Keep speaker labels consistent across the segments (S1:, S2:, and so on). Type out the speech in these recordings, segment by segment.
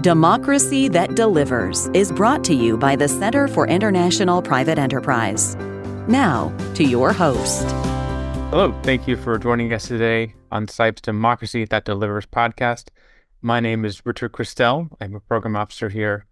S1: Democracy That Delivers is brought to you by the Center for International Private Enterprise. Now, to your host.
S2: Hello, thank you for joining us today on Skype's Democracy That Delivers podcast. My name is Richard Christel. I'm a program officer here.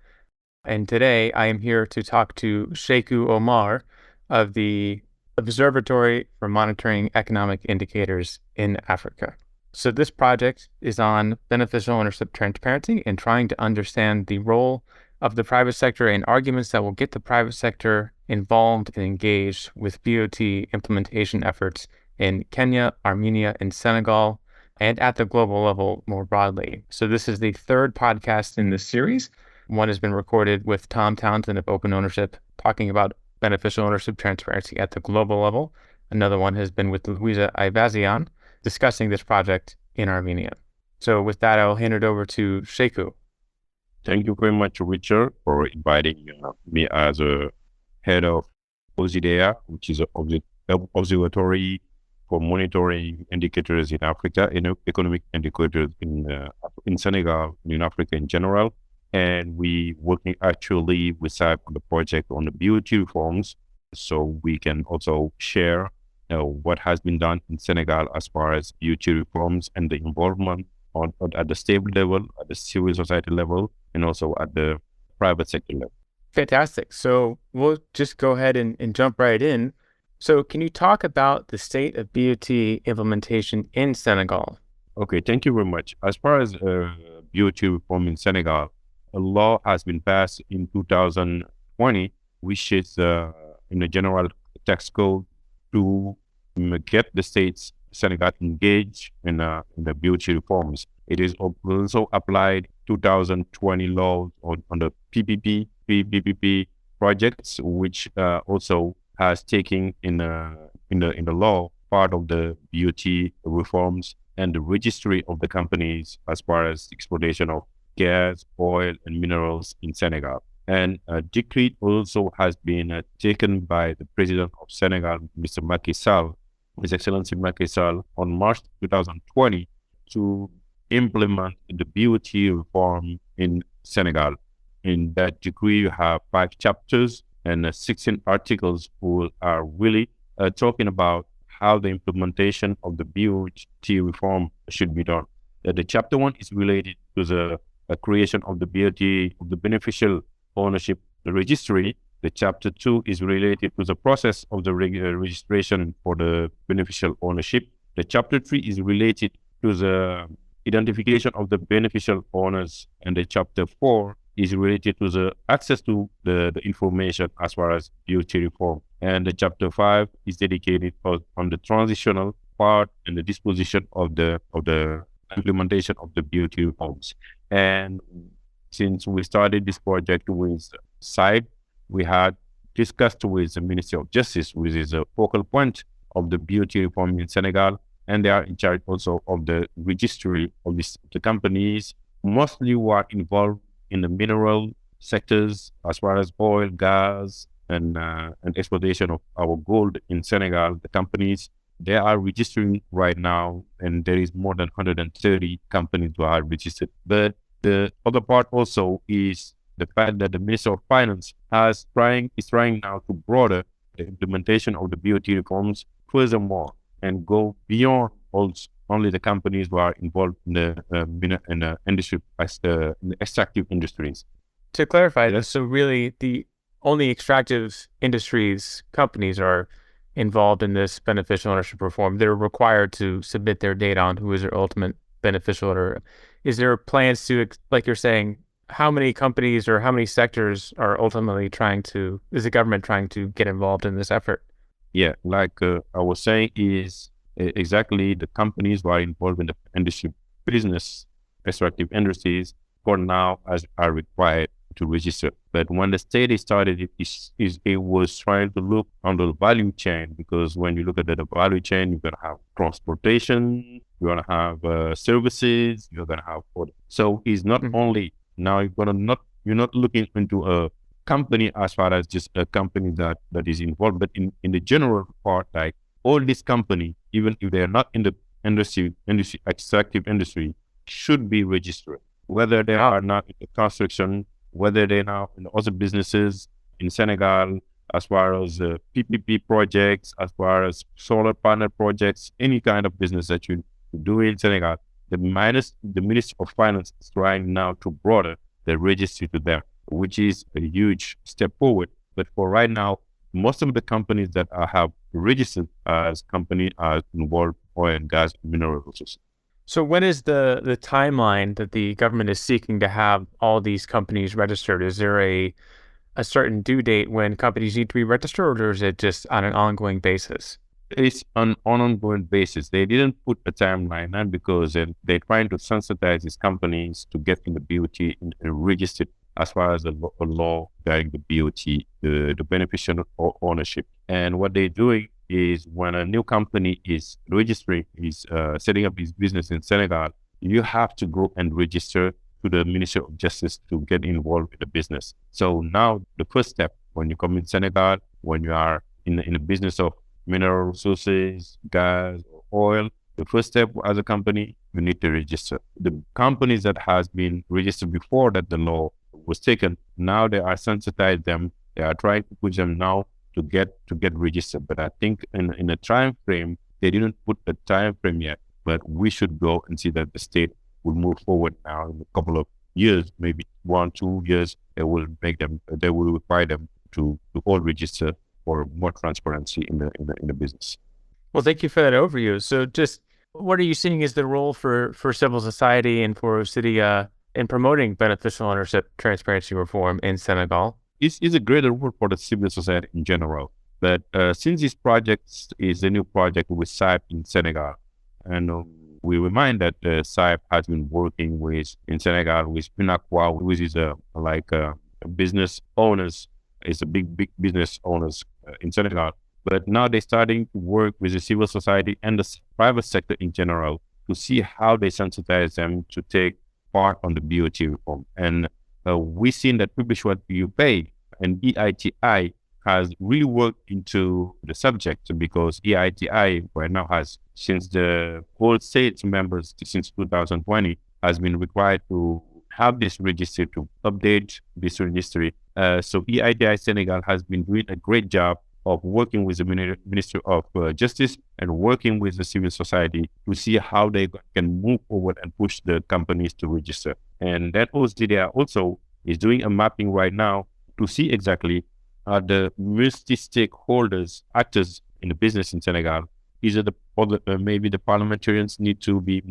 S2: And today I am here to talk to Cheikhou Oumar of the Observatory for Monitoring Economic Indicators in Africa. So this project is on beneficial ownership transparency and trying to understand the role of the private sector and arguments that will get the private sector involved and engaged with BOT implementation efforts in Kenya, Armenia, and Senegal, and at the global level more broadly. So this is the third podcast in this series. One has been recorded with Tom Townsend of Open Ownership, talking about beneficial ownership transparency at the global level. Another one has been with Louisa Ivazian, discussing this project in Armenia. So with that, I'll hand it over to Cheikhou.
S3: Thank you very much, Richard, for inviting me as a head of OZDEA, which is an observatory for monitoring indicators in Africa, economic indicators in Senegal, in Africa in general. And we working actually with SAP on the project on the BOT reforms, so we can also share what has been done in Senegal as far as BOT reforms and the involvement at the state level, at the civil society level, and also at the private sector level.
S2: Fantastic. So we'll just go ahead and jump right in. So can you talk about the state of BOT implementation in Senegal?
S3: Okay, thank you very much. As far as BOT reform in Senegal, a law has been passed in 2020, which is in the general tax code to get the states Senegal engaged in the BOT reforms. It is also applied 2020 laws on the PPP projects, which also has taken in the law part of the BOT reforms and the registry of the companies as far as exploitation of gas, oil, and minerals in Senegal. And a decree also has been taken by the president of Senegal, Mr. Macky Sall, His Excellency Macky Sall, on March 2020 to implement the BOT reform in Senegal. In that decree, you have 5 chapters and 16 articles who are really talking about how the implementation of the BOT reform should be done. The chapter 1 is related to the creation of the BOT, of the beneficial ownership registry. The chapter 2 is related to the process of the registration for the beneficial ownership. The chapter 3 is related to the identification of the beneficial owners, and the chapter 4 is related to the access to the information as far as BOT reform. And the chapter 5 is dedicated on the transitional part and the disposition of the implementation of the BOT reforms. And since we started this project with SIDE, we had discussed with the Ministry of Justice, which is a focal point of the BOT reform in Senegal, and they are in charge also of the registry of the companies, mostly who are involved in the mineral sectors as far as oil, gas, and exploitation of our gold in Senegal. The companies, they are registering right now, and there is more than 130 companies who are registered. But the other part also is the fact that the Minister of Finance is trying now to broaden the implementation of the BOT reforms furthermore and go beyond only the companies who are involved in the industry, in the extractive industries.
S2: To clarify this, so really the only extractive industries companies are involved in this beneficial ownership reform. They're required to submit their data on who is their ultimate beneficial owner. Is there plans to, like you're saying, how many companies or how many sectors are ultimately is the government trying to get involved in this effort?
S3: Yeah, like I was saying, is exactly the companies who are involved in the industry business, extractive industries, for now are required to register. But when the state started, it was trying to look under the value chain, because when you look at the value chain, you're going to have transportation, you're going to have services, you're going to have food. So it's not only now you're not looking into a company as far as just a company that is involved, but in the general part, like all these companies, even if they are not in the industry extractive industry, should be registered. whether they are now in the construction, whether they're now in other businesses in Senegal, as far as PPP projects, as far as solar panel projects, any kind of business that you do in Senegal, the Ministry of Finance is trying now to broaden the registry to them, which is a huge step forward. But for right now, most of the companies that have registered as companies are involved in oil and gas and mineral resources.
S2: So when is the timeline that the government is seeking to have all these companies registered? Is there a certain due date when companies need to be registered, or is it just on an ongoing basis?
S3: It's on an ongoing basis. They didn't put a timeline, not because they're trying to sensitize these companies to get in the BOT and registered as far as the law guiding the BOT, the beneficial ownership. And what they're doing is when a new company is registering, is setting up his business in Senegal, you have to go and register to the Ministry of Justice to get involved with the business. So now the first step when you come in Senegal, when you are in the business of mineral resources, gas, or oil, the first step as a company, you need to register. The companies that has been registered before that the law was taken, now they are sensitized them. They are trying to push them now to get registered. But I think in a time frame, they didn't put a time frame yet. But we should go and see that the state will move forward now in a couple of years, maybe 1-2 years. They will require them to all register for more transparency in the business.
S2: Well, thank you for that overview. So just what are you seeing as the role for civil society and for city in promoting beneficial ownership transparency reform in Senegal?
S3: It's a greater role for the civil society in general. But since this project is a new project with SAIP in Senegal, and we remind that SAIP has been working in Senegal with UNACOIS, which is a business owners. It's a big business owners in Senegal. But now they're starting to work with the civil society and the private sector in general to see how they sensitize them to take part on the BOT reform. And we've seen that Publish What You Pay and EITI has really worked into the subject, because EITI right now has, since the whole state members since 2020, has been required to have this registry, to update this registry. So EITI Senegal has been doing a great job of working with the Ministry of Justice and working with the civil society to see how they can move forward and push the companies to register. And that OSDDA also is doing a mapping right now to see exactly the multi-stakeholders, actors in the business in Senegal. Is it maybe the parliamentarians need to be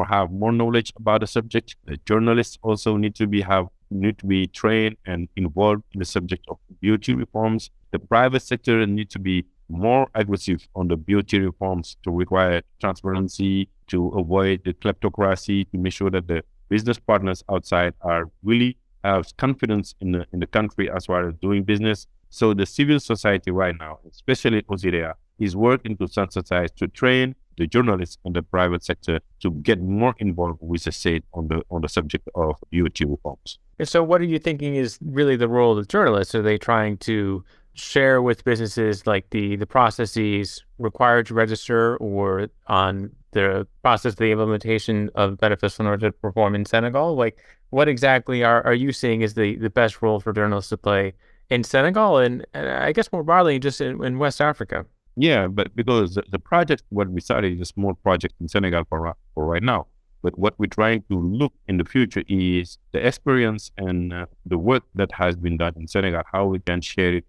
S3: have more knowledge about the subject. The journalists also need to be trained and involved in the subject of BOT reforms. The private sector need to be more aggressive on the BOT reforms to require transparency, to avoid the kleptocracy, to make sure that the business partners outside are really have confidence in the country as far as doing business. So the civil society right now, especially OSDDA, is working to sensitize, to train the journalists and the private sector to get more involved with the state on the subject of BOT reforms.
S2: And so what are you thinking is really the role of journalists? Are they trying to share with businesses like the processes required to register, or on the process of the implementation of beneficial ownership reform in Senegal? Like, what exactly are you seeing as the best role for journalists to play in Senegal and I guess more broadly just in West Africa?
S3: Yeah, but because the project, what we started is a small project in Senegal for right now. But what we're trying to look in the future is the experience and the work that has been done in Senegal, how we can share it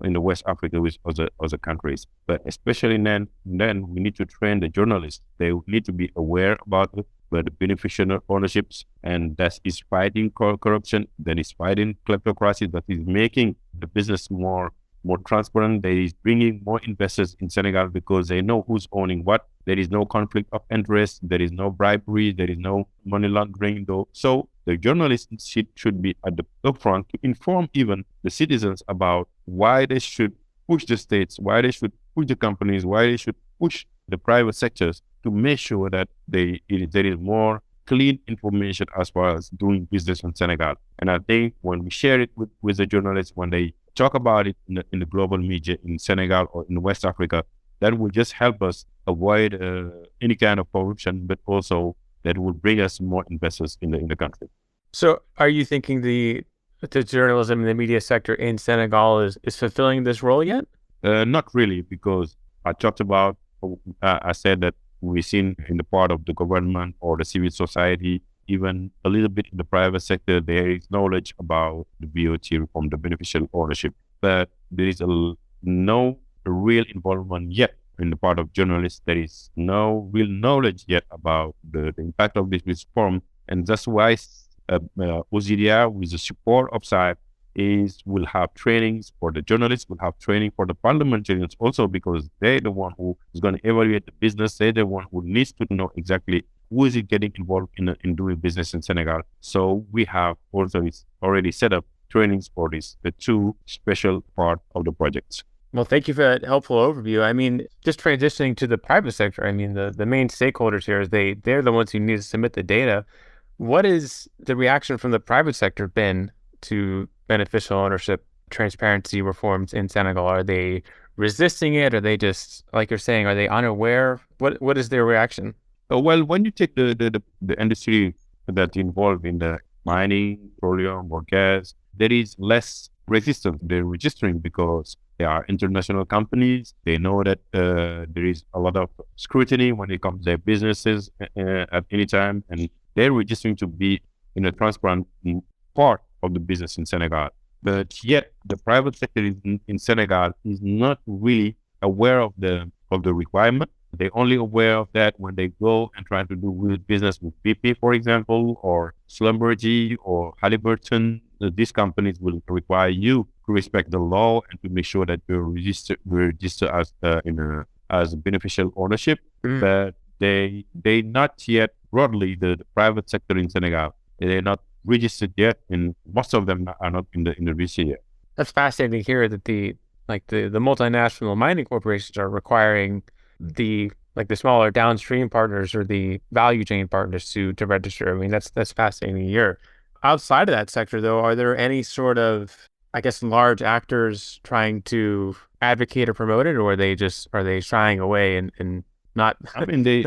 S3: in the West Africa with other countries. But especially then we need to train the journalists. They need to be aware about it, but the beneficial ownerships, and that is fighting corruption, that is fighting kleptocracy, that is making the business more transparent. That is bringing more investors in Senegal because they know who's owning what. There is no conflict of interest. There is no bribery. There is no money laundering, though. So the journalists should be at the upfront to inform even the citizens about why they should push the states, why they should push the companies, why they should push the private sectors to make sure that there is more clean information as far as doing business in Senegal. And I think when we share it with the journalists, when they talk about it in the global media in Senegal or in West Africa, that will just help us avoid any kind of corruption, but also that will bring us more investors in the country.
S2: So are you thinking the journalism and the media sector in Senegal is fulfilling this role yet?
S3: Not really, because I talked about, I said that we've seen in the part of the government or the civil society, even a little bit in the private sector, there is knowledge about the BOT reform, the beneficial ownership, but there is no real involvement yet in the part of journalists. There is no real knowledge yet about the impact of this reform, and that's why OZDR, with the support of SAIP, will have trainings for the journalists, will have training for the parliamentarians also, because they're the one who is going to evaluate the business. They're the one who needs to know exactly who is it getting involved in doing business in Senegal. So we have also already set up trainings for the two special part of the projects.
S2: Well, thank you for that helpful overview. I mean, just transitioning to the private sector, I mean, the main stakeholders here is they're the ones who need to submit the data. What is the reaction from the private sector been to beneficial ownership transparency reforms in Senegal? Are they resisting it? Are they just, like you're saying, are they unaware? What is their reaction?
S3: Well, when you take the industry that's involved in the mining, petroleum, or gas, there is less resistance. They're registering because they are international companies. They know that there is a lot of scrutiny when it comes to their businesses at any time, and they're registering to be in a transparent part of the business in Senegal. But yet, the private sector in Senegal is not really aware of the requirement. They're only aware of that when they go and try to do business with BP, for example, or Schlumberger or Halliburton. These companies will require you to respect the law and to make sure that you're registered as beneficial ownership. But they not yet broadly the private sector in Senegal. They're not registered yet, and most of them are not in the register yet.
S2: That's fascinating to hear that the multinational mining corporations are requiring the smaller downstream partners or the value chain partners to register. I mean, that's fascinating to hear. Outside of that sector, though, are there any sort of, I guess, large actors trying to advocate or promote it, or are they shying away and not?
S3: I mean, they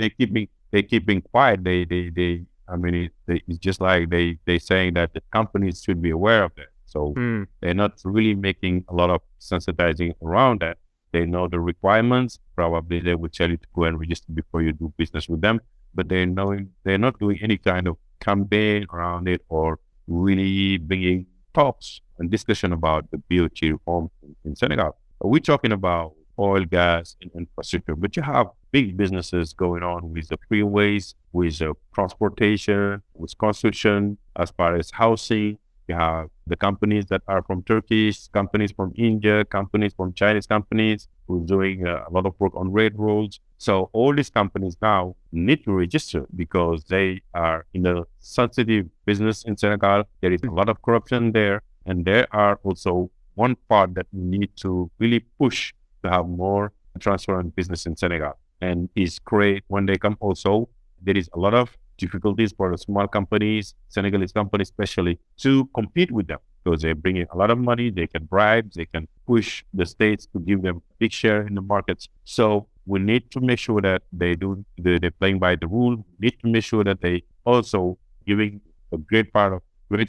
S3: keeping quiet. It's just like they saying that the companies should be aware of that. So they're not really making a lot of sensitizing around that. They know the requirements. Probably they would tell you to go and register before you do business with them. But they're not doing any kind of campaign around it or really bringing talks and discussion about the BOT reform in Senegal. We're talking about oil, gas, and infrastructure, but you have big businesses going on with the freeways, with transportation, with construction, as far as housing. You have the companies that are from Turkey, companies from India, companies from Chinese companies who are doing a lot of work on railroads. So all these companies now need to register because they are in a sensitive business in Senegal. There is a lot of corruption there. And there are also one part that we need to really push to have more transparent business in Senegal. And is great when they come also. There is a lot of difficulties for the small companies, Senegalese companies especially, to compete with them because they're bringing a lot of money. They can bribe, they can push the states to give them a big share in the markets. So we need to make sure that they're playing by the rule. We need to make sure that they also giving a great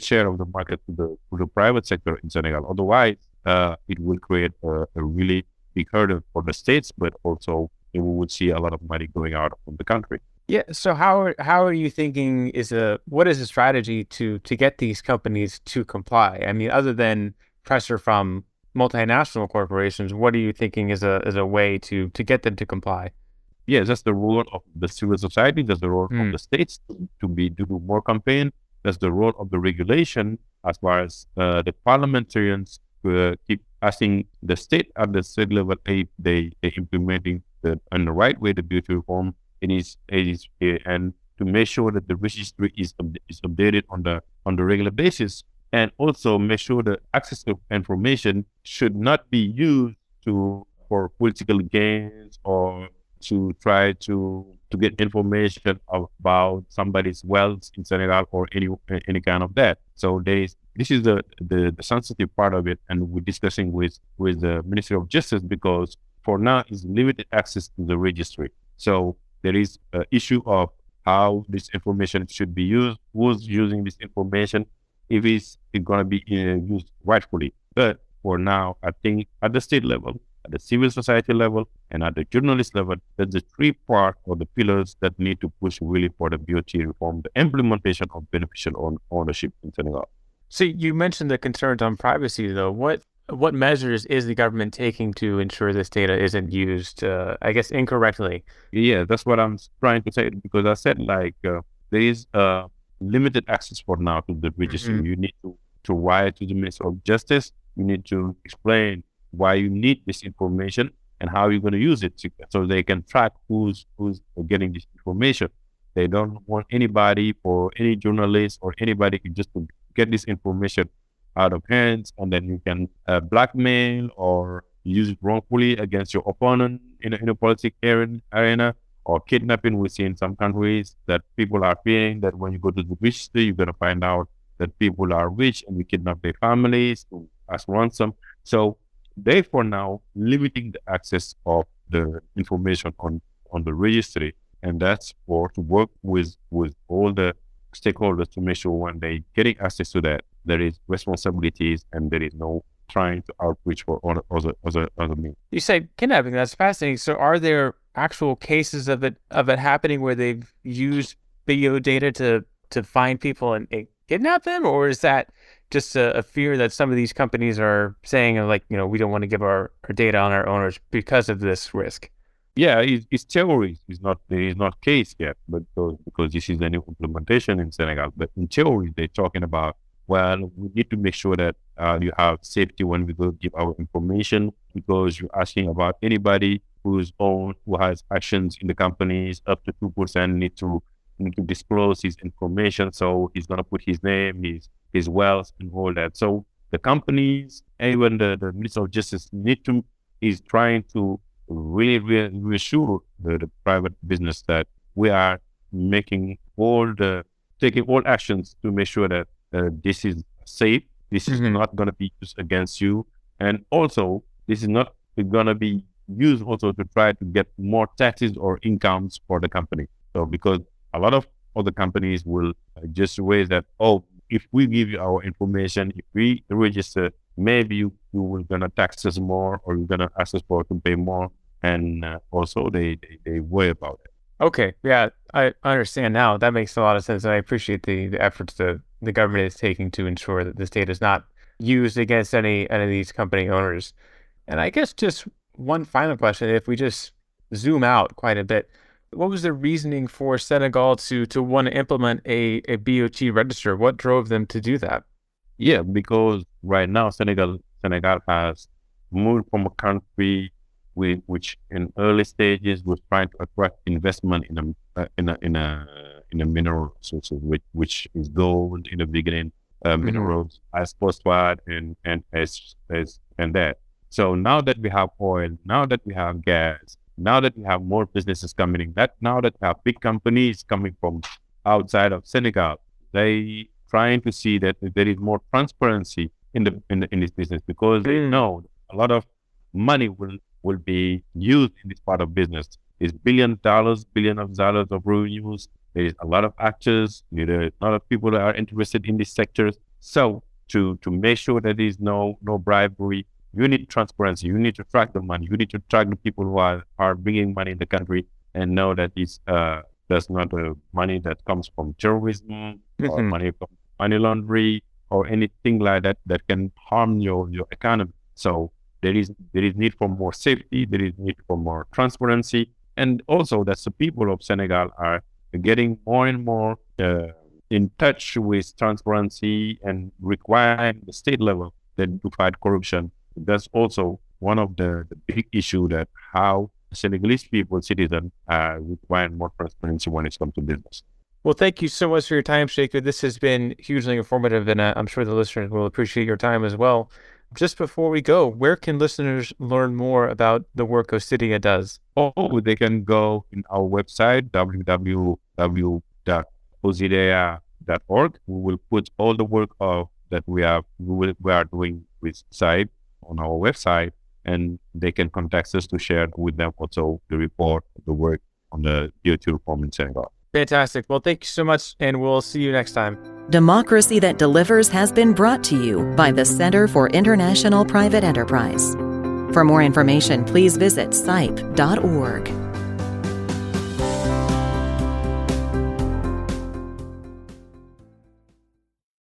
S3: share of the market to the private sector in Senegal. Otherwise, it will create a really big hurdle for the states, but also we would see a lot of money going out from the country.
S2: Yeah. So how are you thinking what is the strategy to get these companies to comply? I mean, other than pressure from multinational corporations, what are you thinking is a way to get them to comply?
S3: Yes, that's the role of the civil society. That's the role of the states to do more campaign. That's the role of the regulation as far as the parliamentarians keep asking the state at the state level if they implementing in the right way the BOT reform. It is and to make sure that the registry is updated on the regular basis, and also make sure that access to information should not be used for political gains or to try to get information about somebody's wealth in Senegal or any kind of that. So this is the sensitive part of it, and we're discussing with the Ministry of Justice because for now is limited access to the registry. So there is an issue of how this information should be used, who's using this information, if it's going to be used rightfully. But for now, I think at the state level, at the civil society level, and at the journalist level, there's the three parts or the pillars that need to push really for the BOT reform, the implementation of beneficial ownership in Senegal.
S2: So you mentioned the concerns on privacy, though. What measures is the government taking to ensure this data isn't used, I guess, incorrectly?
S3: Yeah, that's what I'm trying to say, because I said there is limited access for now to the register.
S2: Mm-hmm.
S3: You need to write to the Minister of Justice. You need to explain why you need this information and how you're going to use it so they can track who's getting this information. They don't want anybody, for any journalist or anybody, just to get this information out of hands, and then you can blackmail or use it wrongfully against your opponent in a political arena, or kidnapping. We see in some countries that people are fearing that when you go to the registry, you're going to find out that people are rich and you kidnap their families as ransom. So they, for now, limiting the access of the information on the registry, and that's to work with all the stakeholders to make sure when they getting access to that, there is responsibilities and there is no trying to outreach for other means.
S2: You say kidnapping. That's fascinating. So are there actual cases of it happening where they've used video data to find people and kidnap them, or is that just a fear that some of these companies are saying, like, we don't want to give our data on our owners because of this risk?
S3: Yeah, it's theory. There is not case yet, but because this is the new implementation in Senegal. But in theory, they're talking about, well, we need to make sure that you have safety when we go give our information, because you're asking about anybody who has actions in the companies up to 2% need to disclose his information. So he's gonna put his name, his wealth, and all that. So the companies, even the Minister of Justice, is trying to really reassure the private business that we are taking all actions to make sure that this is safe. This is not going to be used against you, and also this is not going to be used also to try to get more taxes or incomes for the company. So because a lot of other companies will just raise that, if we give you our information, if we register, maybe you will gonna tax us more, or you're gonna ask us to pay more, and also they worry about it.
S2: Okay, yeah, I understand now. That makes a lot of sense, and I appreciate the efforts that the government is taking to ensure that this data is not used against any of these company owners. And I guess just one final question: if we just zoom out quite a bit, what was the reasoning for Senegal to want to implement a BOT register? What drove them to do that?
S3: Yeah, because right now Senegal has moved from a country which in early stages was trying to attract investment in a mineral resources, which is gold in the beginning, minerals as phosphate and that. So now that we have oil, now that we have gas, now that we have more businesses coming in, now that we have big companies coming from outside of Senegal, they trying to see that there is more transparency in this business, because they know a lot of money will be used in this part of business. There's billion of dollars of revenues. There is a lot of actors. There are a lot of people that are interested in these sectors. So to make sure that there is no bribery, you need transparency. You need to track the money. You need to track the people who are bringing money in the country, and know that that's not money that comes from terrorism or money from money laundering or anything like that can harm your economy. So there is need for more safety. There is need for more transparency, and also that the people of Senegal are getting more and more in touch with transparency and requiring the state level to fight corruption. That's also one of the big issue, that how Senegalese citizens are requiring more transparency when it comes to business.
S2: Well, thank you so much for your time, Cheikhou. This has been hugely informative, and I'm sure the listeners will appreciate your time as well. Just before we go, where can listeners learn more about the work Osidia does?
S3: They can go in our website, www.osidia.org. We will put all the work that we are doing with SIDE on our website, and they can contact us to share with them also the report, the work on the BOT reform in Senegal.
S2: Fantastic. Well, thank you so much, and we'll see you next time.
S1: Democracy That Delivers has been brought to you by the Center for International Private Enterprise. For more information, please visit sipe.org.